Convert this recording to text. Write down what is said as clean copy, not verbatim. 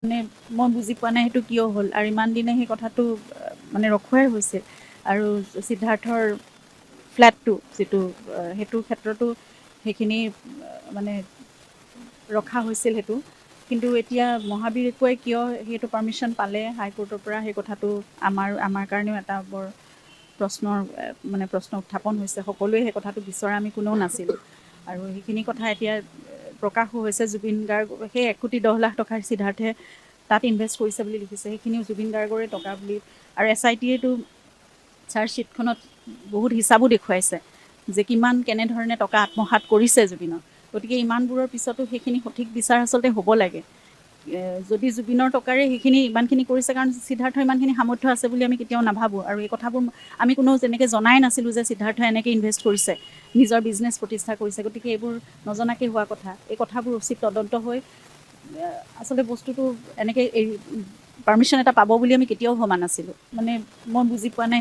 মানে মই বুজি পোৱা নাই সেইটো কিয় হ'ল আৰু ইমান দিনে সেই কথাটো মানে ৰখুৱাই হৈছিল আৰু সিদ্ধাৰ্থৰ ফ্লেটটো যিটো সেইটোৰ ক্ষেত্ৰতো সেইখিনি মানে ৰখা হৈছিল সেইটো কিন্তু এতিয়া মহাবীৰ একোৱে কিয় সেইটো পাৰ্মিশ্যন পালে হাইকোৰ্টৰ পৰা সেই কথাটো আমাৰ কাৰণেও এটা বৰ প্ৰশ্ন উত্থাপন হৈছে সকলোৱে সেই কথাটো বিচৰা আমি কোনেও নাছিলোঁ আৰু সেইখিনি কথা এতিয়া প্ৰকাশো হৈছে জুবিন গাৰ্গ সেই 1,10,00,000 টকাৰ সিদ্ধাৰ্থে তাত ইনভেষ্ট কৰিছে বুলি লিখিছে সেইখিনিও জুবিন গাৰ্গৰে টকা বুলি আৰু SITয়েতো চাৰ্জশ্বিটখনত বহুত হিচাপো দেখুৱাইছে যে কিমান কেনেধৰণে টকা আত্মসাৎ কৰিছে জুবিনৰ গতিকে ইমানবোৰৰ পিছতো সেইখিনি সঠিক বিচাৰ আচলতে হ'ব লাগে যদি জুবিনৰ টকাৰে সেইখিনি ইমানখিনি কৰিছে কাৰণ সিদ্ধাৰ্থৰ ইমানখিনি সামৰ্থ্য আছে বুলি আমি কেতিয়াও নাভাবোঁ আৰু এই কথাবোৰ আমি কোনো যেনেকৈ জনাই নাছিলোঁ যে সিদ্ধাৰ্থই এনেকৈ ইনভেষ্ট কৰিছে নিজৰ বিজনেছ প্ৰতিষ্ঠা কৰিছে গতিকে এইবোৰ নজনাকৈ হোৱা কথা এই কথাবোৰ উচিত তদন্ত হৈ আচলতে বস্তুটো এনেকৈ পাৰ্মিশ্যন এটা পাব বুলি আমি কেতিয়াও ভবা নাছিলোঁ মানে মই বুজি পোৱা নাই